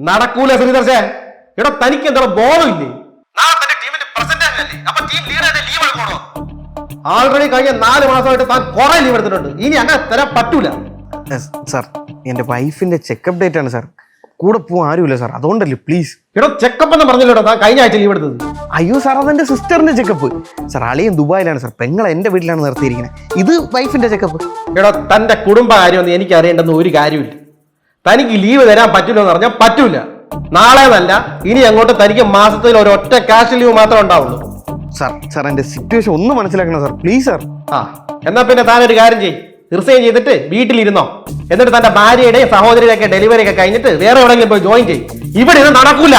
നടക്കൂല ശ്രീധർശേ. എടാ തനിക്ക് എന്താ ബോധമില്ലേ? നാളെ തന്റെ ടീമിന്റെ പ്രസന്റേഷൻ അല്ലേ? അപ്പൊ ടീം ലീഡറുടെ ലീവ് എടുക്കണോ? ആൾറെഡി കഴിഞ്ഞ 4 മാസമായിട്ട് താൻ കുറെ ലീവ് എടുത്തിട്ടുണ്ട്. ഇനി അങ്ങനെ തരാൻ പറ്റൂല. സാർ എൻ്റെ വൈഫിന്റെ ചെക്കപ്പ് ഡേറ്റ് ആണ് സാർ. കൂടെ പോകാൻ ആരുമില്ല സാർ, അതുകൊണ്ടല്ലേ പ്ലീസ്. എടോ ചെക്കപ്പ് എന്ന് പറഞ്ഞല്ലോ താൻ കഴിഞ്ഞ ആഴ്ച ലീവ് എടുത്തത്. അയ്യോ സാർ, അതെന്റെ സിസ്റ്ററിന്റെ ചെക്കപ്പ് സാർ. അളിയൻ ദുബായിലാണ് സാർ, പെങ്ങളെ എൻ്റെ വീട്ടിലാണ് നിർത്തിയിരിക്കുന്നത്. ഇത് വൈഫിന്റെ ചെക്കപ്പ്. എടോ തന്റെ കുടുംബ കാര്യമൊന്നും എനിക്ക് അറിയേണ്ടെന്ന് ഒരു കാര്യമില്ല. തനിക്ക് ലീവ് തരാൻ പറ്റില്ല എന്ന് പറഞ്ഞാൽ പറ്റൂല. നാളെ എന്നല്ല, ഇനി അങ്ങോട്ട് തനിക്ക് മാസത്തിൽ ഒരൊറ്റ ക്യാഷ് ലീവ് മാത്രമേ ഉണ്ടാവുള്ളൂ. സാർ എൻ്റെ സിറ്റുവേഷൻ ഒന്ന് മനസ്സിലാക്കണം സാർ, പ്ലീസ് സാർ. എന്നാ പിന്നെ താനൊരു കാര്യം ചെയ്യും, റിസൈൻ ചെയ്തിട്ട് വീട്ടിലിരുന്നോ. എന്നിട്ട് തന്റെ ഭാര്യയുടെയും സഹോദരിയുടെയൊക്കെ ഡെലിവറി ഒക്കെ കഴിഞ്ഞിട്ട് വേറെ എവിടെയെങ്കിലും പോയി ജോയിൻ ചെയ്യും. ഇവിടെ ഇത് നടക്കൂല.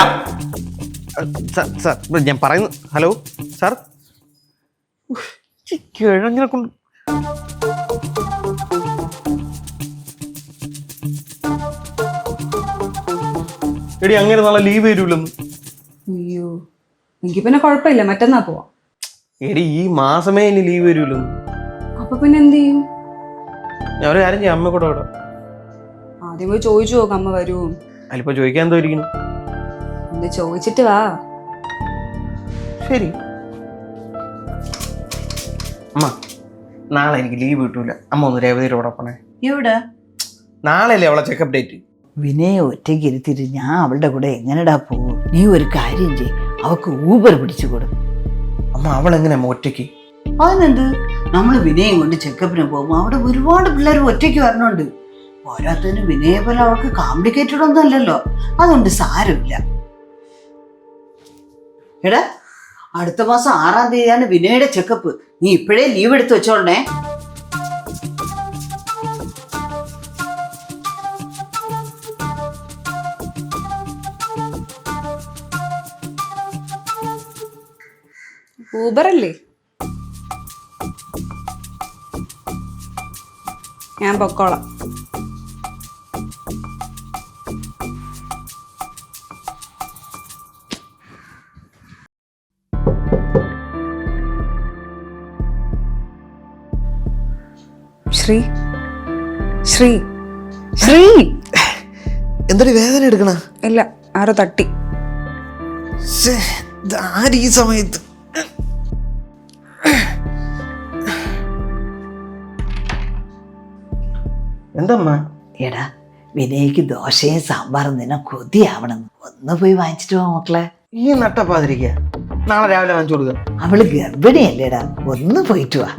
സാർ ഞാൻ പറയുന്നു. ഹലോ സാർ, കിഴങ്ങനെ കൊണ്ട് എടി അങ്ങനെ നാളെ ലീവ് വരൂലെന്ന്. അയ്യോ, എനിക്ക് പിന്നെ കുഴപ്പമില്ല, മറ്റന്നാ പോവാം. എടി ഈ മാസമേ ഇനി ലീവ് വരൂലെന്ന്. അപ്പൊ പിന്നെ എന്ത് ചെയ്യും? ഞാൻ ഒരു കാര്യം ചെയ്യാം, അമ്മ കൂടെ അവിടെ ആദ്യം പോയി ചോദിച്ചു നോക്കാം അമ്മ വരുമോ. അതിലിപ്പോ ചോദിക്കാൻ എന്തോ ഇരിക്കുന്നു. ഒന്ന് ചോദിച്ചിട്ട് വാ. ശരി അമ്മ, നാളെ എനിക്ക് ലീവ് കിട്ടൂല. അമ്മ ഒന്ന് രേവതിയുടെ കൂടെ പോണേ. എവിടെ? നാളെ അല്ലേ അവളെ ചെക്കപ്പ് ഡേറ്റ്. വിനയെ ഒറ്റയ്ക്ക് ഇരുത്തിട്ട് ഞാൻ അവളുടെ കൂടെ എങ്ങനെടാ പോവും? നീ ഒരു കാര്യം ചെയ്, അവക്ക് ഊബർ പിടിച്ചു കൊടു. അമ്മ അവളെങ്ങനെ അമ്മ ഒറ്റയ്ക്ക്? അതിനെന്ത്, നമ്മൾ വിനയം കൊണ്ട് ചെക്കപ്പിന് പോകുമ്പോൾ അവിടെ ഒരുപാട് പിള്ളേർ ഒറ്റയ്ക്ക് വരണുണ്ട്. പോരാത്തതിന് വിനയെ പോലെ അവൾക്ക് കോംപ്ലിക്കേറ്റഡ് ഒന്നും അല്ലല്ലോ, അതുകൊണ്ട് സാരമില്ല. എടാ, അടുത്ത മാസം 6-ാം തീയതിയാണ് വിനയുടെ ചെക്കപ്പ്. നീ ഇപ്പോഴേ ലീവ് എടുത്ത് വെച്ചോളണേ. ഊബർ അല്ലേ? ഞാൻ പൊക്കോളാം. ശ്രീ ശ്രീ ശ്രീ എന്തൊരു വേദന എടുക്കണ? ഇല്ല, ആരോ തട്ടി. ആര് ഈ സമയത്ത്? എന്തമ്മ? എടാ, വിനയ്ക്ക് ദോശയും സാമ്പാറും നിന്നെ കൊതിയാവണം. ഒന്ന് പോയി വാങ്ങിച്ചിട്ട് പോ മക്കളെ. ഈ നട്ടപ്പാതിരിക്ക നാളെ രാവിലെ വാങ്ങിച്ചു കൊടുക്കുക. അവള് ഗർഭിണിയല്ലേടാ, ഒന്ന് പോയിട്ട് വാ.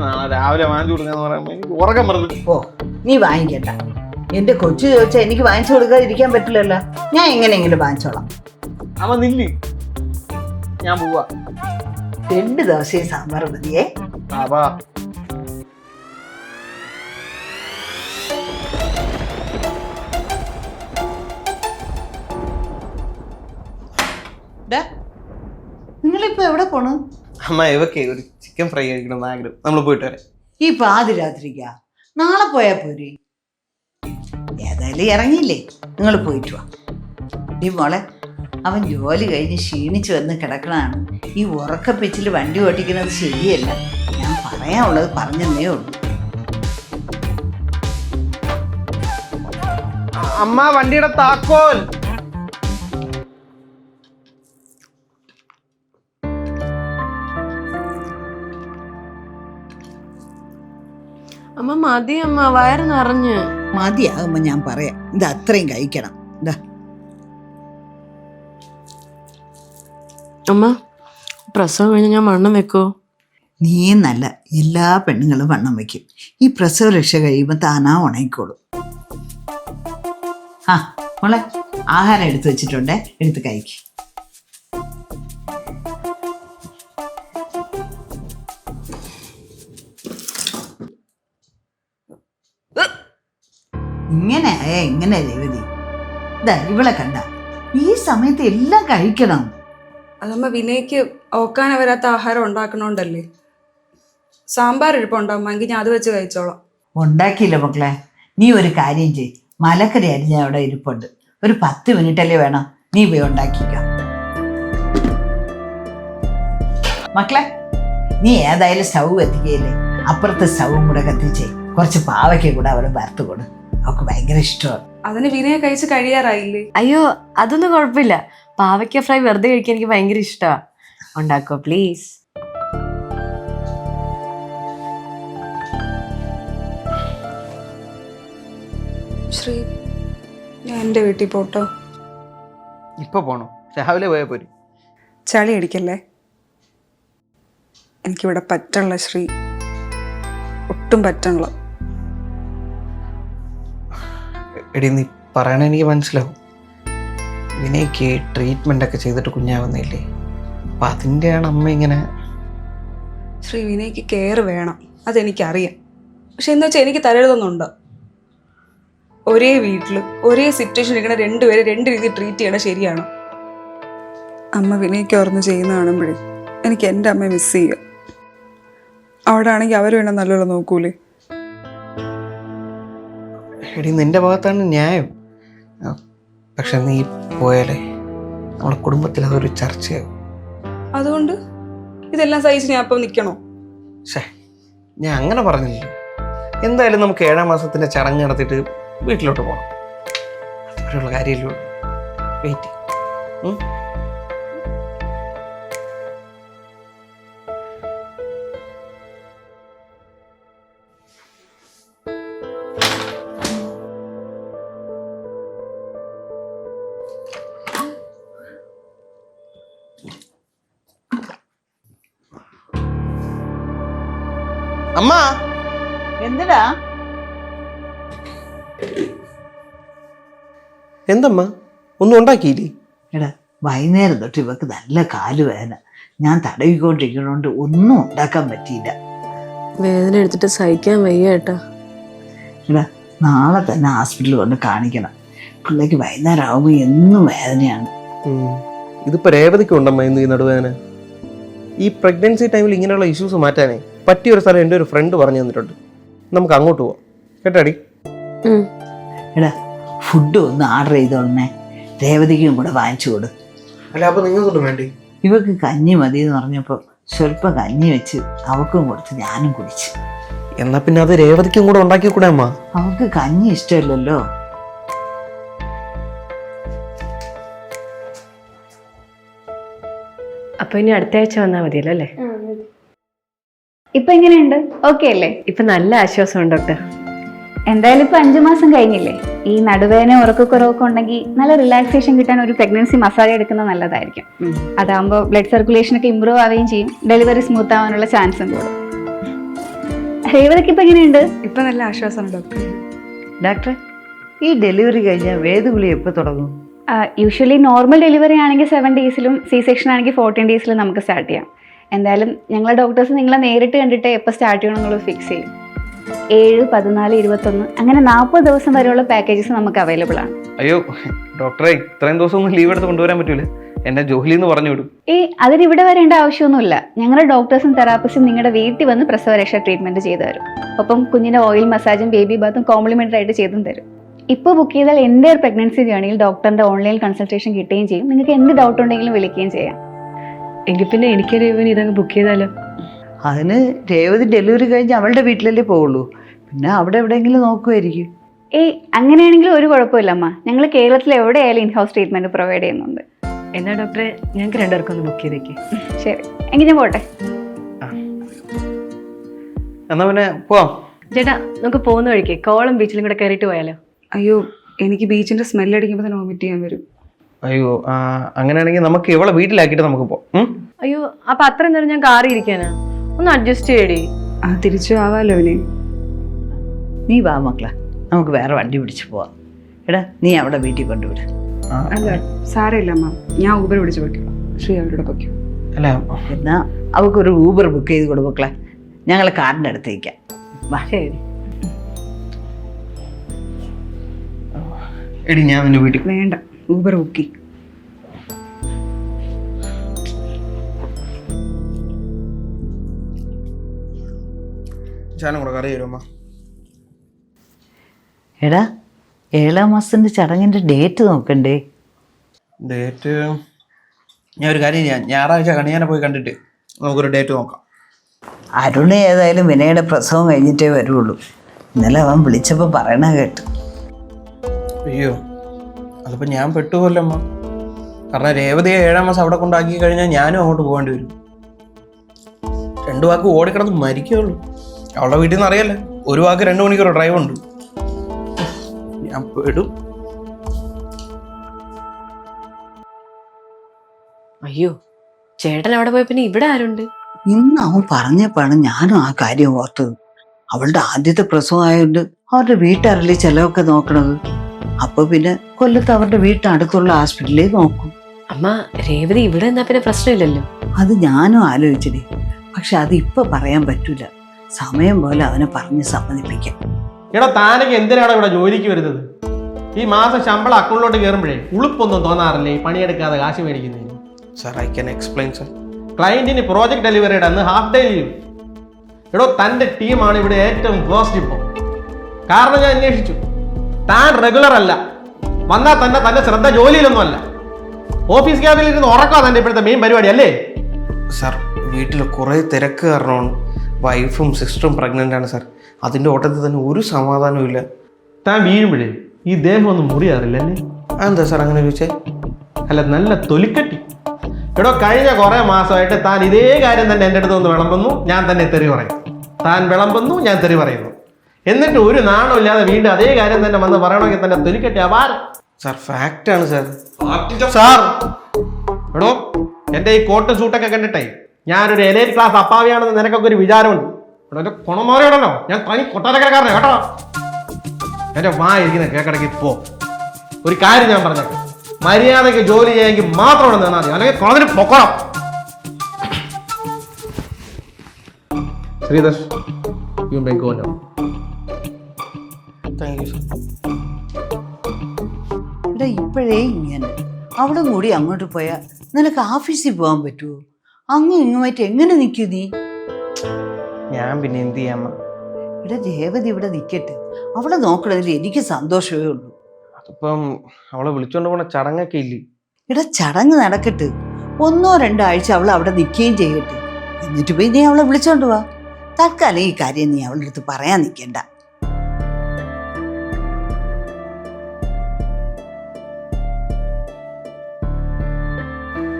നാളെ രാവിലെ വാങ്ങിച്ചു കൊടുക്കാന്ന് പറയുമ്പോ എനിക്ക് ഉറക്കം പറഞ്ഞു. ഓ, നീ വാങ്ങിക്കണ്ട. എന്റെ കൊച്ചു ചോദിച്ചാൽ എനിക്ക് വാങ്ങിച്ചു കൊടുക്കാതിരിക്കാൻ പറ്റില്ലല്ലോ. ഞാൻ എങ്ങനെയെങ്കിലും വാങ്ങിച്ചോളാം. അമ്മ നില്ല്, ഞാൻ പോവാ. 2 ദോശയും സാമ്പാറും മതിയേ. അപ്പാ നിങ്ങളിപ്പോ എവിടെ പോണു? അമ്മ ഇവക്കെ ഒരു ചിക്കൻ ഫ്രൈ കഴിക്കണം ആഗ്രഹം. നമ്മൾ പോയിട്ട് വരാം. ഈ പാതിരാത്രിക്കാ? നാളെ പോയാ പോരെ? ഏതായാലും ഇറങ്ങിയില്ലേ, നിങ്ങൾ പോയിട്ട് വാ. ഈ മോളെ, അവൻ ജോലി കഴിഞ്ഞ് ക്ഷീണിച്ച് വന്ന് കിടക്കണതാണ്. ഈ ഉറക്കപ്പിച്ചിൽ വണ്ടി ഓട്ടിക്കുന്നത് ശരിയല്ല. ഞാൻ പറയാനുള്ളത് പറഞ്ഞെന്നേ ഉള്ളൂ. അമ്മ വണ്ടിയുടെ താക്കോൽ. അമ്മ മതി അമ്മ, വയറ് നിറഞ്ഞ്. മതിയാകുമ്പോ ഞാൻ പറയാം. ഇത് അത്രയും കഴിക്കണം. ഇതാ അമ്മ, പ്രസവം കഴിഞ്ഞ് ഞാൻ വണ്ണം വെക്കോ? നീ നല്ല എല്ലാ പെണ്ണുങ്ങളും വണ്ണം വയ്ക്കും. ഈ പ്രസവ രക്ഷ കഴിയുമ്പോൾ താനാ ഉണങ്ങിക്കോളും. ആ മോളെ, ആഹാരം എടുത്തു വെച്ചിട്ടുണ്ടേ, എടുത്ത് കഴിക്കും. ഇങ്ങനെ ആയാ എങ്ങനെ രേവതി? ഇതാ ഇവളെ കണ്ട, ഈ സമയത്ത് എല്ലാം കഴിക്കണം. അതമ്മ വിനയ്ക്ക് ഓക്കാന വരാത്ത ആഹാരം ഉണ്ടാക്കണോണ്ടല്ലേ. സാമ്പാർ ഇരിപ്പുണ്ടാകുമ്പോ എങ്കിൽ ഞാൻ അത് വെച്ച് കഴിച്ചോളാം. ഉണ്ടാക്കിയില്ല മക്കളെ, നീ ഒരു കാര്യം ചെയ്. മലക്കറി അരിഞ്ഞ അവിടെ ഇരിപ്പുണ്ട്, ഒരു 10 മിനിറ്റല്ലേ വേണം, നീ പോയി ഉണ്ടാക്കിക്കാം. മക്കളെ, നീ ഏതായാലും സ്റ്റൗ കത്തിക്കയില്ലേ, അപ്പുറത്തെ സ്റ്റൗവും കൂടെ കത്തിച്ചേ. കുറച്ച് പാവയ്ക്ക കൂടെ അവിടെ വറുത്ത് കൊടു. അവൾക്ക് ഭയങ്കര ഇഷ്ടമാണ്. അതിന് വിനയെ കഴിച്ച് കഴിയാറായില്ലേ? അയ്യോ അതൊന്നും കുഴപ്പമില്ല. പാവയ്ക്ക ഫ്രൈ വെറുതെ കഴിക്കാൻ എനിക്ക് ഭയങ്കര ഇഷ്ടമാണ്. ഉണ്ടാക്കോ പ്ലീസ്. ശ്രീ, ഞാൻ എൻ്റെ വീട്ടിൽ പോട്ടോ? ഇപ്പൊ പോണോ? രാവിലെ പോയാൽ പോരും. ചളി അടിക്കല്ലേ. എനിക്കിവിടെ പറ്റണില്ല ശ്രീ, ഒട്ടും പറ്റണില്ല. എടി നീ പറയണ എനിക്ക് മനസ്സിലാവും. വിനയ്ക്ക് ട്രീറ്റ്മെന്റ് ഒക്കെ ചെയ്തിട്ട് കുഞ്ഞാവുന്നില്ലേ, അപ്പൊ അതിൻ്റെയാണ് അമ്മ ഇങ്ങനെ. ശ്രീ, വിനയ്ക്ക് കെയർ വേണം, അതെനിക്കറിയാം. പക്ഷെ എന്ന് വെച്ചാൽ എനിക്ക് തലയെഴുതുന്നുണ്ടോ? ഒരേ വീട്ടിൽ ഒരേ സിറ്റുവേഷൻ ഇരിക്കണ രണ്ടുപേരെ രണ്ട് രീതിയിൽ ട്രീറ്റ് ചെയ്യണത് ശരിയാണ്? അമ്മ വിനയ്ക്ക് ഓർന്ന് ചെയ്യുന്ന കാണുമ്പോഴേ എനിക്ക് എൻ്റെ അമ്മയെ മിസ് ചെയ്യുക. അവിടെ ആണെങ്കിൽ അവർ വേണം നല്ലോണം നോക്കൂലേ. എടി നിന്റെ ഭാഗത്താണ് ന്യായം. പക്ഷെ നീ പോയാലേ നമ്മുടെ കുടുംബത്തിൽ അതൊരു ചർച്ചയാകും. അതുകൊണ്ട് ഇതെല്ലാം സഹിച്ച് ഞാൻ അപ്പം നിൽക്കണോ? ശേ, ഞാൻ അങ്ങനെ പറഞ്ഞില്ല. എന്തായാലും നമുക്ക് 7-ാം മാസത്തിന്റെ ചടങ്ങ് നടത്തിയിട്ട് വീട്ടിലോട്ട് പോകണം. അത്രയുള്ള കാര്യമല്ലോ. വെയിറ്റ്. അമ്മ എന്തിനാ? എന്തമ്മ ഒന്നും ഉണ്ടാക്കിയില്ലേ? എടാ, വൈകുന്നേരം തൊട്ട് ഇവക്ക് നല്ല കാലുവേദന. ഞാൻ തടവിക്കൊണ്ടിരിക്കണോണ്ട് ഒന്നും ഉണ്ടാക്കാൻ പറ്റിയില്ല. വേദന എടുത്തിട്ട് സഹിക്കാൻ വയ്യ ഏട്ടാ. എടാ, നാളെ തന്നെ ഹോസ്പിറ്റലിൽ കൊണ്ട് കാണിക്കണം. പിള്ളേക്ക് വൈകുന്നേരം ആകുമ്പോൾ എന്നും വേദനയാണ്. ഇതിപ്പോ രേവതിക്ക് ഉണ്ടമ്മ ഇന്ന് ഈ നടുവേദന. ഈ പ്രഗ്നൻസി ടൈമിൽ ഇങ്ങനെയുള്ള ഇഷ്യൂസ് മാറ്റാനേ പറ്റിയ ഒരു സ്ഥലം എൻ്റെ ഒരു ഫ്രണ്ട് പറഞ്ഞു തന്നിട്ടുണ്ട്. നമുക്ക് അങ്ങോട്ട് പോവാം കേട്ടാടി. എടാ, ഫുഡ് ഒന്ന് ഓർഡർ ചെയ്തോളണേ. രേവതിക്കും കൂടെ വാങ്ങിച്ചു കൊടു. അല്ല, അപ്പൊ നിങ്ങൾക്കൊന്നും വേണ്ടി? ഇവക്ക് കഞ്ഞി മതി എന്ന് പറഞ്ഞപ്പോൾ സ്വല്പം കഞ്ഞി വെച്ച് അവക്കും കൊടുത്ത് ഞാനും കുടിച്ച്. എന്നാ പിന്നെ അത് രേവതിക്കും കൂടെ ഉണ്ടാക്കി കൂടെ അമ്മ? അവക്ക് കഞ്ഞി ഇഷ്ടമല്ലല്ലോ. അപ്പൊ ഇനി അടുത്ത ആഴ്ച വന്നാൽ മതിയല്ലോ അല്ലേ? ഇപ്പൊ എങ്ങനെയുണ്ട്? ഓക്കെ അല്ലേ? ഇപ്പൊ നല്ല ആശ്വാസമുണ്ട് ഡോക്ടർ. എന്തായാലും ഇപ്പൊ 5 മാസം കഴിഞ്ഞില്ലേ. ഈ നടുവേദന ഉറക്കക്കുറവൊക്കെ ഉണ്ടെങ്കിൽ നല്ല റിലാക്സേഷൻ കിട്ടാൻ ഒരു പ്രഗ്നൻസി മസാജ് എടുക്കുന്നത് നല്ലതായിരിക്കും. അതാകുമ്പോൾ ബ്ലഡ് സർക്കുലേഷൻ ഒക്കെ ഇമ്പ്രൂവ് ആവുകയും ചെയ്യും, ഡെലിവറി സ്മൂത്ത് ആവാനുള്ള ചാൻസും കൂടും. രേവതിക്ക് ഇപ്പൊ എങ്ങനെയുണ്ട്? ഇപ്പൊ നല്ല ആശ്വാസമാണ് ഡോക്ടർ. ഡോക്ടറെ, ഈ ഡെലിവറി കഴിഞ്ഞാൽ വേദഗുളി എപ്പോൾ തുടങ്ങും? യൂഷ്വലി നോർമൽ ഡെലിവറി ആണെങ്കിൽ 7 ഡേയ്സിലും സി സെക്ഷൻ ആണെങ്കിൽ 14 ഡേയ്സിലും നമുക്ക് സ്റ്റാർട്ട് ചെയ്യാം. എന്തായാലും ഞങ്ങളെ ഡോക്ടേഴ്സ് നിങ്ങളെ നേരിട്ട് കണ്ടിട്ട് എപ്പോൾ സ്റ്റാർട്ട് ചെയ്യണം എന്നുള്ളത് ഫിക്സ് ചെയ്യും. 7, 14, 21 അങ്ങനെ 40 ദിവസം വരെയുള്ള പാക്കേജസ് നമുക്ക് അവൈലബിൾ ആണ്. അയ്യോ ഡോക്ടറെ, ഇത്രയും ദിവസം ഒന്നും ലീവ് എടുത്ത് കൊണ്ടുവരാൻ പറ്റൂല. എന്നെ ജോലി എന്ന് പറഞ്ഞു വിടും. അതിന് ഇവിടെ വരേണ്ട ആവശ്യമൊന്നുമില്ല. ഞങ്ങളുടെ ഡോക്ടേഴ്സും തെറാപ്പിസ്റ്റും നിങ്ങളുടെ വീട്ടിൽ വന്ന് പ്രസവരക്ഷ ട്രീറ്റ്മെന്റ് ചെയ്തു തരും. ഒപ്പം കുഞ്ഞിന്റെ ഓയിൽ മസാജും ബേബി ബാത്തും കോംപ്ലിമെന്ററി ആയിട്ട് ചെയ്തും തരും. ഇപ്പോൾ ബുക്ക് ചെയ്താൽ എൻ്റെ ഒരു പ്രഗ്നൻസി ജേണിയിൽ ഡോക്ടറിന്റെ ഓൺലൈൻ കൺസൾട്ടേഷൻ കിട്ടുകയും ചെയ്യും. നിങ്ങൾക്ക് എന്ത് ഡൗട്ട് ഉണ്ടെങ്കിലും വിളിക്കുകയും ചെയ്യാം. എങ്കിൽ പിന്നെ എനിക്കൊരു ഇതങ്ങ് ബുക്ക് ചെയ്താലോ? അതിന് രേവതി ഡെലിവറി കഴിഞ്ഞ് അവളുടെ വീട്ടിലല്ലേ പോവുള്ളൂ. പിന്നെ അവിടെ എവിടെയെങ്കിലും നോക്കുമായിരിക്കും. അങ്ങനെയാണെങ്കിലും ഒരു കുഴപ്പമില്ല അമ്മ. ഞങ്ങൾ കേരളത്തിൽ എവിടെയായാലും ഇൻഹൗസ് ട്രീറ്റ്മെന്റ് പ്രൊവൈഡ് ചെയ്യുന്നുണ്ട്. എന്നാ ഡോക്ടറെ, ഞങ്ങൾക്ക് 2 പേർക്കും ഒന്ന് ബുക്ക് ചെയ്തേക്ക്. ശരി, എങ്കിൽ ഞാൻ പോട്ടെ. എന്നാ പിന്നെ പോവാം. ചേട്ടാ, നമുക്ക് പോകുന്ന വഴിക്ക് കോളം ബീച്ചിലും കൂടെ കയറിയിട്ട് പോയാലോ? അയ്യോ, എനിക്ക് ബീച്ചിന്റെ സ്മെല്ല് അടിക്കുമ്പോൾ തന്നെ വോമിറ്റ് ചെയ്യാൻ വരും. അയ്യോ, അങ്ങനെയാണെങ്കിൽ നമുക്ക് ഇവളെ വീട്ടിലാക്കിയിട്ട് നമുക്ക് പോവാം. അയ്യോ, അപ്പൊ അത്രയും നേരം ഞാൻ കാറി ഇരിക്കാനാ? ഒന്ന് അഡ്ജസ്റ്റ് ചെയ്യടി. തിരിച്ചു ആവാലോ അവന്. നീ വാ മക്കളെ, നമുക്ക് വേറെ വണ്ടി പിടിച്ച് പോവാം. എടാ, നീ അവിടെ വീട്ടിൽ കൊണ്ടുവിട. അല്ല സാരമില്ല അമ്മ, ഞാൻ ഊബർ പിടിച്ച് വയ്ക്കും. ശ്രീ അവരുടെ വയ്ക്കും. അല്ല, എന്നാ അവൾക്കൊരു ഊബർ ബുക്ക് ചെയ്ത് കൊടു മക്കളെ. ഞങ്ങൾ കാറിൻ്റെ അടുത്തേക്കാം. വാ. ശരി. എടി ഞാൻ നിന്റെ വീട്ടിൽ. വേണ്ട, ഊബർ ബുക്ക്. ചാനം കൂടെ കറി തരുമോ? എടാ, 7-ാം മാസത്തിന്റെ ചടങ്ങിന്റെ ഡേറ്റ് നോക്കണ്ടേ? ഡേറ്റ് ഞാൻ ഒരു കാര്യം ചെയ്യാം. ഞായറാഴ്ച കണിയാനെ പോയി കണ്ടിട്ട് നമുക്കൊരു ഡേറ്റ് നോക്കാം. അരുണ് ഏതായാലും വിനയുടെ പ്രസവം കഴിഞ്ഞിട്ടേ വരുള്ളൂ. ഇന്നലെ അവൻ വിളിച്ചപ്പോൾ പറയണ കേട്ട്. അയ്യോ അതിപ്പോൾ ഞാൻ പെട്ടുപോലോ അമ്മ. കാരണം രേവതിയെ 7-ാം മാസം അവിടെ കൊണ്ടാക്കി കഴിഞ്ഞാൽ ഞാനും അങ്ങോട്ട് പോകേണ്ടി വരും. 2 വാക്ക് ഓടിക്കിടന്ന് മരിക്കുള്ളൂ. അവളുടെ വീട്ടിൽ നിന്ന് അറിയാലേ, 1 വാക്ക് 2 മണിക്കൂർ ഡ്രൈവ് ഉണ്ട്. ഞാൻ പെടും. അയ്യോ ചേട്ടൻ അവിടെ പോയ പിന്നെ ഇവിടെ ആരുണ്ട്? ഇന്ന് അവൻ പറഞ്ഞപ്പോഴാണ് ഞാനും ആ കാര്യം ഓർത്തത്. അവളുടെ ആദ്യത്തെ പ്രസവമായോണ്ട് അവരുടെ വീട്ടുകാരല്ലേ ചെലവൊക്കെ നോക്കണത്. അപ്പൊ പിന്നെ കൊല്ലത്ത് അവരുടെ വീട്ടിനടുത്തുള്ള ഹോസ്പിറ്റലിൽ നോക്കും. അമ്മ രേവതി ഇവിടെ എന്നാ പിന്നെ പ്രശ്നമില്ലല്ലോ. അത് ഞാനും ആലോചിച്ചടി. പക്ഷെ അത് ഇപ്പൊ പറയാൻ പറ്റൂല. സമയം പോലെ അവനെ പറഞ്ഞ് സമ്മതിപ്പിക്കാം. എടാ താനൊക്കെ എന്തിനാണ് ഇവിടെ ജോലിക്ക് വരുന്നത്? ഈ മാസം ശമ്പളം അക്കൗണ്ടിലോട്ട് കയറുമ്പോഴേ ഉളുപ്പൊന്നും തോന്നാറില്ലേ ഈ പണിയെടുക്കാതെ കാശ് മേടിക്കുന്നതിന്? Sir I can explain sir. ക്ലയന്റിന് പ്രോജക്ട് ഡെലിവറിയുടെ അന്ന് ഹാഫ് ഡേ ലീവ്. എടോ തൻ്റെ ടീമാണ് ഇവിടെ ഏറ്റവും ഫസ്റ്റ് ഇപ്പോൾ. കാരണം ഞാൻ അന്വേഷിച്ചു, താൻ റെഗുലർ അല്ല. വന്നാൽ തന്നെ തൻ്റെ ശ്രദ്ധ ജോലിയിലൊന്നും അല്ല. ഓഫീസ് ക്യാബിൽ ഇരുന്ന് ഉറക്കാം തൻ്റെ ഇപ്പോഴത്തെ മെയിൻ പരിപാടി അല്ലേ? സാർ വീട്ടിൽ കുറേ തിരക്ക് കാരണമാണ്. വൈഫും സിസ്റ്ററും പ്രഗ്നൻ്റ് ആണ് സാർ. അതിൻ്റെ ഓട്ടത്തിൽ തന്നെ ഒരു സമാധാനവും ഇല്ല. താൻ വീഴുമ്പോഴേ ഈ ദേഹം ഒന്നും മുറിയാറില്ലല്ലേ? എന്താ സാർ അങ്ങനെ ചോദിച്ചേ? അല്ല, നല്ല തൊലിക്കട്ടി. എടോ കഴിഞ്ഞ കുറേ മാസമായിട്ട് താൻ ഇതേ കാര്യം തന്നെ എൻ്റെ അടുത്ത് ഒന്ന് വിളമ്പുന്നു, ഞാൻ തന്നെ തെറി പറയും. താൻ വിളമ്പുന്നു, ഞാൻ തെറി പറയുന്നു. എന്നിട്ട് ഒരു നാണമില്ലാതെ വീണ്ടും അതേ കാര്യം തന്നെ വന്ന് പറയണമെങ്കിൽ തന്നെ തൊലിക്കട്ടി അപാരം. സാർ ഫാക്റ്റാണ് സാർ. സാർ എടോ എൻ്റെ ഈ കോട്ട് സൂട്ടൊക്കെ കണ്ടിട്ടേ ഞാനൊരു എലൈറ്റ് ക്ലാസ് അപ്പാവിയാണെന്ന് നിനക്കൊക്കെ ഒരു വിചാരമുണ്ട്. ഇവിടെ എൻ്റെ കുണമാറിയോടല്ലോ, ഞാൻ തനി കൊട്ടാരക്കരക്കാരനെ കേട്ടോ. എൻ്റെ ഇരിക്കുന്ന കേക്കടക്കി പോ. ഒരു കാര്യം ഞാൻ പറഞ്ഞേക്കാം, മര്യാദയ്ക്ക് ജോലി ചെയ്യാമെങ്കിൽ മാത്രം ഇവിടെ നിന്നാൽ മതി, അല്ലെങ്കിൽ കോളേജിൽ പൊക്കണം. Sridhar, you may go now. Thank you sir. ഇവിടെ ഇപ്പോഴേ ഇങ്ങനെ അവിടെ കൂടി അങ്ങോട്ട് പോയാൽ നിനക്ക് ഓഫീസിൽ പോകാൻ പറ്റുമോ? അങ്ങും ഇങ്ങുമായിട്ട് എങ്ങനെ നിൽക്കും നീ? ഞാൻ പിന്നെ എന്ത് ചെയ്യാമ്മ? ഇവിടെ രേവതി ഇവിടെ നിൽക്കട്ടെ, അവളെ നോക്കണതിൽ എനിക്ക് സന്തോഷമേ ഉള്ളൂ. അതിപ്പം അവളെ വിളിച്ചോണ്ട് പോണ ചടങ്ങൊക്കെ ഇല്ലേ? ഇവിടെ ചടങ്ങ് നടക്കട്ടെ, 1-2 ആഴ്ച അവൾ അവിടെ നിൽക്കുകയും ചെയ്യട്ടെ. എന്നിട്ട് പോയി നീ അവളെ വിളിച്ചോണ്ട് വാ. തൽക്കാലം ഈ കാര്യം നീ അവളുടെ അടുത്ത് പറയാൻ നിൽക്കണ്ട.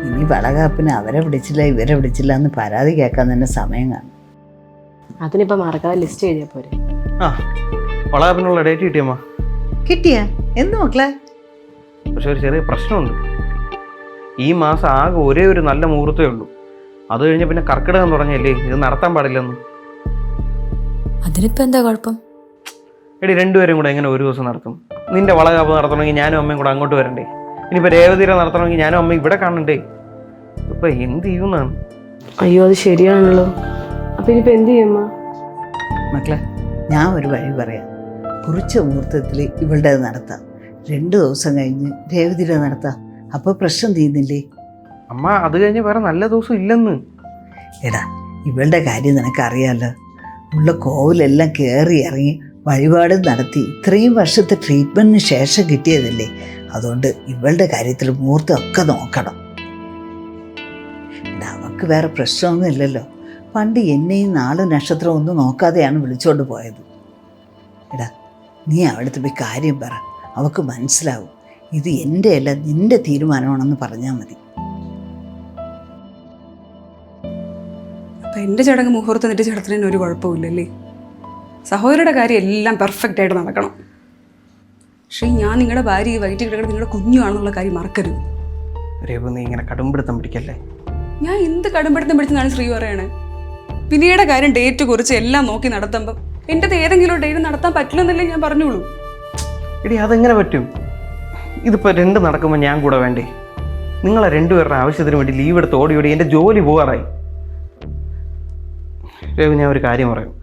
ഇനി വളകാപ്പിന് അവരെ വിളിച്ചില്ല ഇവരെ വിളിച്ചില്ല എന്ന് പരാതി കേൾക്കാൻ തന്നെ സമയം കാണും. അതിനിപ്പോ മറക്കാതെ ലിസ്റ്റ് എഴുതിയാ പോരെ. ആ വളകാപ്പിനുള്ള ഡേറ്റ് കിട്ടിയമ്മ. കിട്ടിയാ എന്ത് മക്കളെ? പക്ഷെ ഒരു ചെറിയ പ്രശ്നമുണ്ട്. ഈ മാസം ആകെ ഒരേ ഒരു നല്ല മുഹൂർത്തമേ ഉള്ളൂ. അത് കഴിഞ്ഞ് പിന്നെ കർക്കിടകം തുടങ്ങിയല്ലേ, ഇത് നടത്താൻ പാടില്ലെന്ന്. അതിനിപ്പോ എന്താ കുഴപ്പം? എടി രണ്ടുപേരും കൂടെ എങ്ങനെ ഒരു ദിവസം നടത്തും? നിന്റെ വളകാപ്പ് നടത്തണമെങ്കിൽ ഞാനും അമ്മയും കൂടെ അങ്ങോട്ട് വരണ്ടേ? ഇനിയിപ്പോൾ രേവതിരെ നടത്തണമെങ്കിൽ ഞാനും അമ്മയും ഇവിടെ കാണണ്ടേ? ഇപ്പൊ എന്ത് ചെയ്യുന്നതാണ്? അയ്യോ അത് ശരിയാണല്ലോ. അപ്പൊ ഇനിയിപ്പോ എന്ത് ചെയ്യുമ്മ? മക്കളെ ഞാൻ ഒരു വഴി പറയാം. കുറച്ച് മുഹൂർത്തത്തിൽ ഇവളുടെ നടത്താം. 2 ദിവസം കഴിഞ്ഞ് രേവതിയുടെ നടത്താം. അപ്പോൾ പ്രശ്നം തീരുന്നില്ലേ? അമ്മ അത് കഴിഞ്ഞ് വേറെ നല്ല ദിവസം ഇല്ലെന്ന്. എടാ ഇവളുടെ കാര്യം നിനക്കറിയാമല്ലോ. ഉള്ള കോവിലെല്ലാം കയറി ഇറങ്ങി വഴിപാട് നടത്തി ഇത്രയും വർഷത്തെ ട്രീറ്റ്മെൻറ്റിന് ശേഷം കിട്ടിയതല്ലേ. അതുകൊണ്ട് ഇവളുടെ കാര്യത്തിൽ മുഹൂർത്തമൊക്കെ നോക്കണം. എടാ അവൾക്ക് വേറെ പ്രശ്നമൊന്നും ഇല്ലല്ലോ. പണ്ട് എന്നെയും നാളും നക്ഷത്രം ഒന്നും നോക്കാതെയാണ് വിളിച്ചോണ്ട് പോയത്. എടാ നീ അവിടുത്തെ പോയി കാര്യം പറ, അവൾക്ക് മനസ്സിലാവും. ഇത് എൻ്റെ അല്ല നിൻ്റെ തീരുമാനമാണെന്ന് പറഞ്ഞാൽ മതി. അപ്പം എൻ്റെ ചടങ്ങ് മുഹൂർത്തം നിന്റെ ചടത്തിന് ഒരു കുഴപ്പമില്ലല്ലേ? സഹോദരിയുടെ കാര്യം എല്ലാം പെർഫെക്റ്റ് ആയിട്ട് നടക്കണം. പക്ഷേ ഞാൻ നിങ്ങളുടെ ഭാര്യ ഈ വയറ്റിൽ കിടക്കുന്നത് നിങ്ങളുടെ കുഞ്ഞുമാണെന്നുള്ള കാര്യം മറക്കരുത്. രേവു നീ ഇങ്ങനെ കടുംപിടുത്തം പിടിക്കല്ലേ. ഞാൻ എന്ത് കടുംപിടുത്തം പിടിച്ചെന്നാണ് ശ്രീ പറയണേ? വിനയുടെ കാര്യം ഡേറ്റ് കുറിച്ച് എല്ലാം നോക്കി നടത്തുമ്പം എൻ്റെ ഏതെങ്കിലും ഡേറ്റ് നടത്താൻ പറ്റില്ലെന്നല്ലേ ഞാൻ പറഞ്ഞോളൂ. എടി അതെങ്ങനെ പറ്റും? ഇതിപ്പോൾ 2 നടക്കുമ്പോൾ ഞാൻ കൂടെ വേണ്ടേ? നിങ്ങളെ 2 പേരുടെ ആവശ്യത്തിന് വേണ്ടി ലീവ് എടുത്ത് ഓടി എൻ്റെ ജോലി പോകാറായി. രേവു ഞാൻ ഒരു കാര്യം പറയും.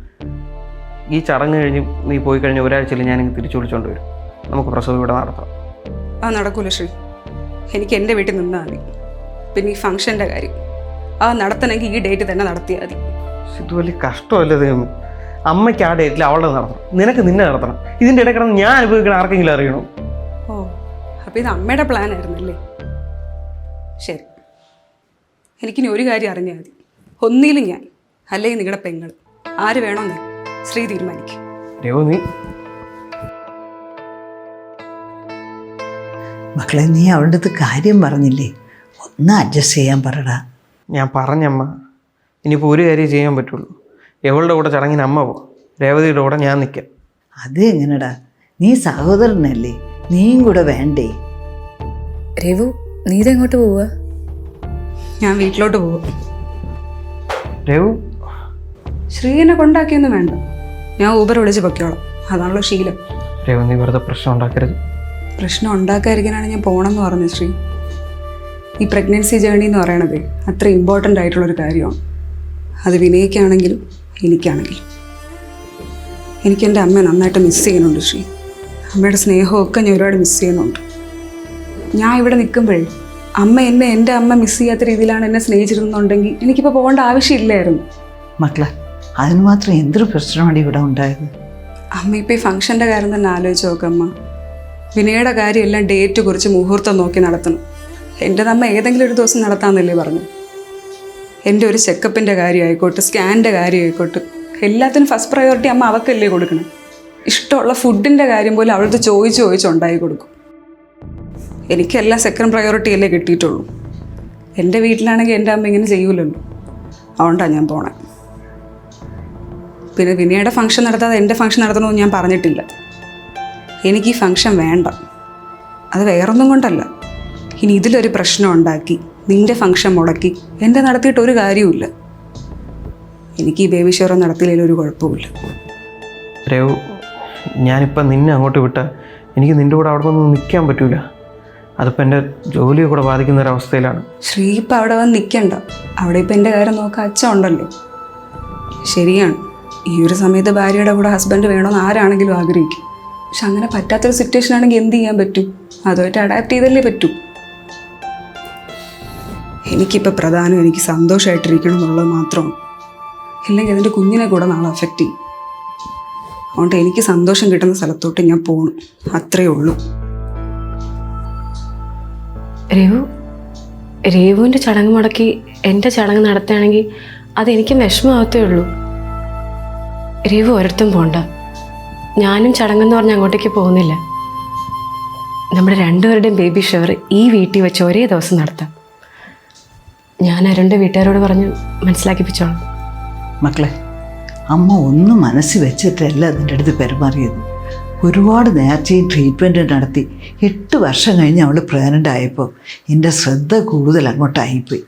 ഈ ചടങ്ങ് കഴിഞ്ഞ് നീ പോയി കഴിഞ്ഞ ഒരാഴ്ചയിൽ ഞാനിങ്ങ് തിരിച്ചു വിളിച്ചോണ്ട് വരും. നമുക്ക് പ്രസവം ഇവിടെ നടത്താം. ആ നടക്കൂല ശ്രീ. എനിക്ക് എൻ്റെ വീട്ടിൽ നിന്നാൽ മതി. പിന്നെ ഈ ഫംഗ്ഷൻ്റെ കാര്യം നടത്തണമെങ്കിൽ ഈ ഡേറ്റ് തന്നെ നടത്തിയാൽ മതി. ഇത് വലിയ കഷ്ടമല്ലേ ദൈവം? അമ്മയ്ക്ക് ആ ഡേറ്റിൽ അവളുടെ നടത്തണം, നിനക്ക് നിന്നെ നടത്തണം. ഇതിൻ്റെ ഇടയിൽ കിടന്ന് ഞാൻ അനുഭവിക്കണം ആർക്കെങ്കിലും അറിയണോ? ഓ അപ്പോൾ ഇത് അമ്മയുടെ പ്ലാൻ ആയിരുന്നല്ലേ? ശരി, എനിക്കിനി ഒരു കാര്യം അറിഞ്ഞാൽ മതി. ഒന്നിലും ഞാൻ, അല്ലെങ്കിൽ നിങ്ങളുടെ പെങ്ങൾ, ആര് വേണമെന്നേ ശ്രീ തീരുമാനിക്കും. രേവു നീ മക്കളെ, നീ അവളുടെ അടുത്ത് കാര്യം പറഞ്ഞില്ലേ? ഒന്ന് അഡ്ജസ്റ്റ് ചെയ്യാൻ പറടാ. ഞാൻ പറഞ്ഞമ്മ, ഇനിയിപ്പോൾ ഒരു കാര്യം ചെയ്യാൻ പറ്റുള്ളൂ. എവളുടെ കൂടെ ചടങ്ങിന് അമ്മ പോ, രേവതിയുടെ കൂടെ ഞാൻ നിൽക്കാം. അത് എങ്ങനെടാ? നീ സഹോദരനല്ലേ, നീയും കൂടെ വേണ്ടേ? രവു, നീ ഇതെങ്ങോട്ട് പോവുക? ഞാൻ വീട്ടിലോട്ട് പോകും. രവു, ശ്രീ എന്നെ കൊണ്ടാക്കിയൊന്നും വേണ്ട, ഞാൻ ഊബർ വിളിച്ച് പൊക്കോളാം. അതാണല്ലോ ശീലം. രവു, നീ വെറുതെ പ്രശ്നം ഉണ്ടാക്കരുത്. പ്രശ്നം ഉണ്ടാക്കാതിരിക്കാനാണ് ഞാൻ പോകണമെന്ന് പറഞ്ഞത് ശ്രീ. ഈ പ്രഗ്നൻസി ജേണി എന്ന് പറയണത് അത്ര ഇമ്പോർട്ടൻ്റ് ആയിട്ടുള്ളൊരു കാര്യമാണ്. അത് വിനയിക്കാണെങ്കിലും എനിക്കാണെങ്കിലും. എനിക്ക് എൻ്റെ അമ്മയെ നന്നായിട്ട് മിസ് ചെയ്യുന്നുണ്ട് ശ്രീ. അമ്മയുടെ സ്നേഹമൊക്കെ ഞാൻ ഒരുപാട് മിസ് ചെയ്യുന്നുണ്ട്. ഞാൻ ഇവിടെ നിൽക്കുമ്പോഴേ അമ്മ എന്നെ എൻ്റെ അമ്മ മിസ് ചെയ്യാത്ത രീതിയിലാണ് എന്നെ സ്നേഹിച്ചിരുന്നുണ്ടെങ്കിൽ എനിക്കിപ്പോൾ പോകേണ്ട ആവശ്യമില്ലായിരുന്നു. മക്കളെ, അതിന് മാത്രം എന്തൊരു പ്രശ്നമാണ് ഇവിടെ ഉണ്ടായത്? അമ്മ ഇപ്പോൾ ഈ ഫംഗ്ഷൻ്റെ കാര്യം തന്നെ ആലോചിച്ച് നോക്കമ്മ. വിനയുടെ കാര്യമെല്ലാം ഡേറ്റ് കുറിച്ച് മുഹൂർത്തം നോക്കി നടത്തണം. എൻ്റെ അമ്മ ഏതെങ്കിലും ഒരു ദിവസം നടത്താമെന്നല്ലേ പറഞ്ഞു. എൻ്റെ ഒരു ചെക്കപ്പിൻ്റെ കാര്യമായിക്കോട്ടെ, സ്കാനിൻ്റെ കാര്യമായിക്കോട്ടെ, എല്ലാത്തിനും ഫസ്റ്റ് പ്രയോറിറ്റി അമ്മ അവക്കല്ലേ കൊടുക്കണം. ഇഷ്ടമുള്ള ഫുഡിൻ്റെ കാര്യം പോലും അവളത് ചോദിച്ച് ഉണ്ടാക്കി കൊടുക്കും. എനിക്കെല്ലാം സെക്കൻഡ് പ്രയോറിറ്റി അല്ലേ കിട്ടിയിട്ടുള്ളൂ. എൻ്റെ വീട്ടിലാണെങ്കിൽ എൻ്റെ അമ്മ ഇങ്ങനെ ചെയ്യൂലല്ലോ. അതുകൊണ്ടാണ് ഞാൻ പോണേ. പിന്നെ വിനയുടെ ഫംഗ്ഷൻ നടത്താതെ എൻ്റെ ഫംഗ്ഷൻ നടത്തണമെന്ന് ഞാൻ പറഞ്ഞിട്ടില്ല. എനിക്ക് ഈ ഫംഗ്ഷൻ വേണ്ട. അത് വേറൊന്നും കൊണ്ടല്ല. ഇനി ഇതിലൊരു പ്രശ്നം ഉണ്ടാക്കി നിൻ്റെ ഫംഗ്ഷൻ മുടക്കി എൻ്റെ നടത്തിയിട്ട് ഒരു കാര്യവുമില്ല. എനിക്ക് ഈ ബേബി ഷവർ നടത്തിയില്ലെങ്കിൽ ഒരു കുഴപ്പമില്ല. രവു, ഞാനിപ്പം നിന്നെ അങ്ങോട്ട് വിട്ടാൽ എനിക്ക് നിൻ്റെ കൂടെ അവിടെ നിന്ന് നിൽക്കാൻ പറ്റൂല. അതിപ്പോൾ എൻ്റെ ജോലിയെ കൂടെ ബാധിക്കുന്ന ഒരവസ്ഥയിലാണ്. ശ്രീ ഇപ്പം അവിടെ വന്ന് നിൽക്കണ്ട. അവിടെ ഇപ്പം എൻ്റെ കാര്യം നോക്കാൻ അച്ഛൻ ഉണ്ടല്ലോ. ശരിയാണ്, ഈ ഒരു സമയത്ത് ഭാര്യയുടെ കൂടെ ഹസ്ബൻഡ് വേണമെന്ന് ആരാണെങ്കിലും ആഗ്രഹിക്കും. പക്ഷെ അങ്ങനെ പറ്റാത്തൊരു സിറ്റുവേഷൻ ആണെങ്കിൽ എന്ത് ചെയ്യാൻ പറ്റും? അതുമായിട്ട് അഡാപ്റ്റ് ചെയ്തല്ലേ പറ്റൂ. എനിക്കിപ്പോൾ പ്രധാനം എനിക്ക് സന്തോഷമായിട്ടിരിക്കണം എന്നുള്ളത് മാത്രമാണ്. ഇല്ലെങ്കിൽ അതിൻ്റെ കുഞ്ഞിനെ കൂടെ നാളെ അഫക്റ്റ് ചെയ്യും. അതുകൊണ്ട് എനിക്ക് സന്തോഷം കിട്ടുന്ന സ്ഥലത്തോട്ട് ഞാൻ പോകണം, അത്രയേ ഉള്ളൂ. രേവുവിൻ്റെ ചടങ്ങ് മുടക്കി എൻ്റെ ചടങ്ങ് നടത്തുകയാണെങ്കിൽ അതെനിക്കും വിഷമമാകത്തേ ഉള്ളൂ. രേവു ഒരിടത്തും പോണ്ട. ഞാനും ചടങ്ങെന്ന് പറഞ്ഞ് അങ്ങോട്ടേക്ക് പോകുന്നില്ല. നമ്മുടെ രണ്ടുപേരുടെയും ബേബി ഷവർ ഈ വീട്ടിൽ വെച്ച് ഒരേ ദിവസം നടത്താം. ഞാൻ അരുണിൻ്റെ വീട്ടുകാരോട് പറഞ്ഞ് മനസ്സിലാക്കിപ്പിച്ചോളാം. മക്കളെ, അമ്മ ഒന്നും മനസ്സിൽ വെച്ചിട്ടല്ല അതിൻ്റെ അടുത്ത് പെരുമാറിയത്. ഒരുപാട് നേർച്ചയും ട്രീറ്റ്മെൻറ്റ് നടത്തി 8 വർഷം കഴിഞ്ഞ് അവൾ പ്രഗ്നൻ്റ് ആയപ്പോൾ എൻ്റെ ശ്രദ്ധ കൂടുതൽ അങ്ങോട്ടായിപ്പോയി.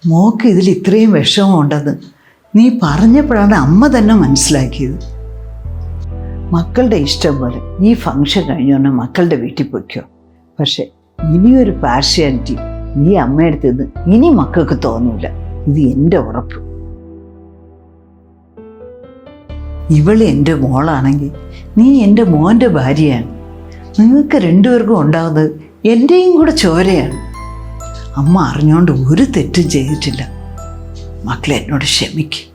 മോക്ക് ഇതിൽ ഇത്രയും വിഷമം ഉണ്ടെന്ന് നീ പറഞ്ഞപ്പോഴാണ് അമ്മ തന്നെ മനസ്സിലാക്കിയത്. മക്കളുടെ ഇഷ്ടം പോലെ ഈ ഫംഗ്ഷൻ കഴിഞ്ഞോണ്ട് മക്കളുടെ വീട്ടിൽ പോയിക്കോ. പക്ഷെ ഇനിയൊരു പാർഷ്യാലിറ്റി ഈ അമ്മയടുത്ത് നിന്ന് ഇനി മക്കൾക്ക് തോന്നൂല. ഇത് എൻ്റെ ഉറപ്പ്. ഇവൾ എൻ്റെ മോളാണെങ്കിൽ നീ എൻ്റെ മോൻ്റെ ഭാര്യയാണ്. നിങ്ങൾക്ക് രണ്ടുപേർക്കും ഉണ്ടാകുന്നത് എൻ്റെയും കൂടെ ചോരയാണ്. അമ്മ അറിഞ്ഞുകൊണ്ട് ഒരു തെറ്റും ചെയ്തിട്ടില്ല. മക്കളെ, എന്നോട് ക്ഷമിക്കും.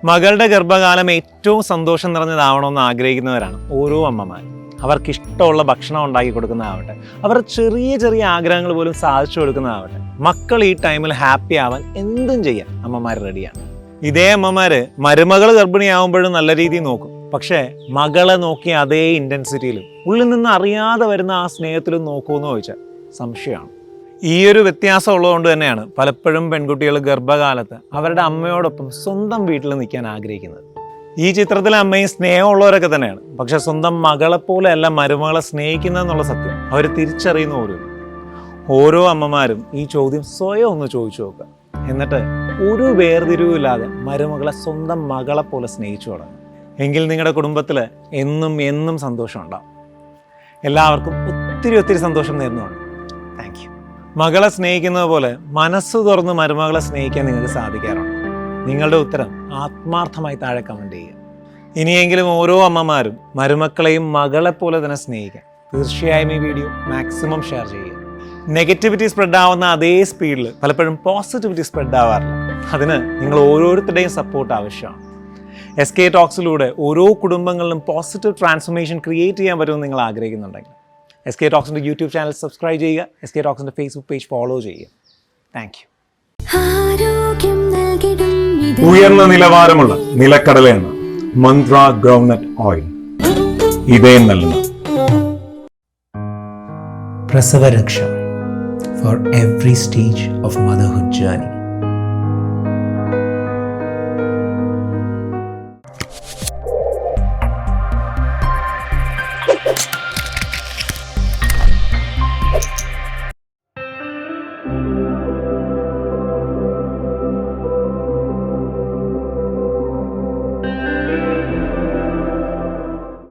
മകളുടെ ഗർഭകാലം ഏറ്റവും സന്തോഷം നിറഞ്ഞതാവണമെന്ന് ആഗ്രഹിക്കുന്നവരാണ് ഓരോ അമ്മമാരും. അവർക്കിഷ്ടമുള്ള ഭക്ഷണം ഉണ്ടാക്കി കൊടുക്കുന്നതാവട്ടെ, അവരുടെ ചെറിയ ചെറിയ ആഗ്രഹങ്ങൾ പോലും സാധിച്ചു കൊടുക്കുന്നതാവട്ടെ, മക്കൾ ഈ ടൈമിൽ ഹാപ്പി ആവാൻ എന്തും ചെയ്യാൻ അമ്മമാർ റെഡിയാണ്. ഇതേ അമ്മമാർ മരുമകൾ ഗർഭിണിയാവുമ്പോഴും നല്ല രീതിയിൽ നോക്കും. പക്ഷേ മകളെ നോക്കിയ അതേ ഇൻറ്റൻസിറ്റിയിലും ഉള്ളിൽ നിന്ന് അറിയാതെ വരുന്ന ആ സ്നേഹത്തിലും നോക്കുമെന്ന് ചോദിച്ചാൽ സംശയമാണ്. ഈ ഒരു വ്യത്യാസം ഉള്ളതുകൊണ്ട് തന്നെയാണ് പലപ്പോഴും പെൺകുട്ടികൾ ഗർഭകാലത്ത് അവരുടെ അമ്മയോടൊപ്പം സ്വന്തം വീട്ടിൽ നിൽക്കാൻ ആഗ്രഹിക്കുന്നത്. ഈ ചിത്രത്തിലെ അമ്മയും സ്നേഹമുള്ളവരൊക്കെ തന്നെയാണ്. പക്ഷെ സ്വന്തം മകളെപ്പോലെ അല്ല മരുമകളെ സ്നേഹിക്കുന്നതെന്നുള്ള സത്യം അവർ തിരിച്ചറിയുന്ന പോലും. ഓരോ അമ്മമാരും ഈ ചോദ്യം സ്വയം ഒന്ന് ചോദിച്ചു നോക്കുക. എന്നിട്ട് ഒരു വേർതിരിവില്ലാതെ മരുമകളെ സ്വന്തം മകളെ പോലെ സ്നേഹിച്ചു തുടങ്ങും. എങ്കിൽ നിങ്ങളുടെ കുടുംബത്തിൽ എന്നും എന്നും സന്തോഷം ഉണ്ടാവും. എല്ലാവർക്കും ഒത്തിരി സന്തോഷം നേരുന്നതാണ്. Thank you. മകളെ സ്നേഹിക്കുന്നത് പോലെ മനസ്സ് തുറന്ന് മരുമകളെ സ്നേഹിക്കാൻ നിങ്ങൾക്ക് സാധിക്കാറുണ്ട്? നിങ്ങളുടെ ഉത്തരം ആത്മാർത്ഥമായി താഴെ കമൻറ്റ് ചെയ്യുക. ഇനിയെങ്കിലും ഓരോ അമ്മമാരും മരുമക്കളെയും മകളെപ്പോലെ തന്നെ സ്നേഹിക്കാൻ തീർച്ചയായും ഈ വീഡിയോ മാക്സിമം ഷെയർ ചെയ്യുക. നെഗറ്റിവിറ്റി സ്പ്രെഡ് ആവുന്ന അതേ സ്പീഡിൽ പലപ്പോഴും പോസിറ്റിവിറ്റി സ്പ്രെഡ് ആവാറില്ല. അതിന് നിങ്ങൾ ഓരോരുത്തരുടെയും സപ്പോർട്ട് ആവശ്യമാണ്. SK ടോക്സിലൂടെ ഓരോ കുടുംബങ്ങളിലും പോസിറ്റീവ് ട്രാൻസ്ഫോർമേഷൻ ക്രിയേറ്റ് ചെയ്യാൻ പറ്റുമെന്ന് നിങ്ങൾ ആഗ്രഹിക്കുന്നുണ്ടെങ്കിൽ SK ടോക്സിൻ്റെ യൂട്യൂബ് ചാനൽ സബ്സ്ക്രൈബ് ചെയ്യുക, SK ടോക്സിൻ്റെ ഫേസ്ബുക്ക് പേജ് ഫോളോ ചെയ്യുക. Thank you. ഉയർന്ന നിലവാരമുള്ള നിലക്കടല എണ്ണ, മന്ത്ര ഗ്രൗണ്ട്നട്ട് ഓയിൽ, ഇതയം നൽകുന്ന പ്രസവരക്ഷ for every stage of motherhood journey.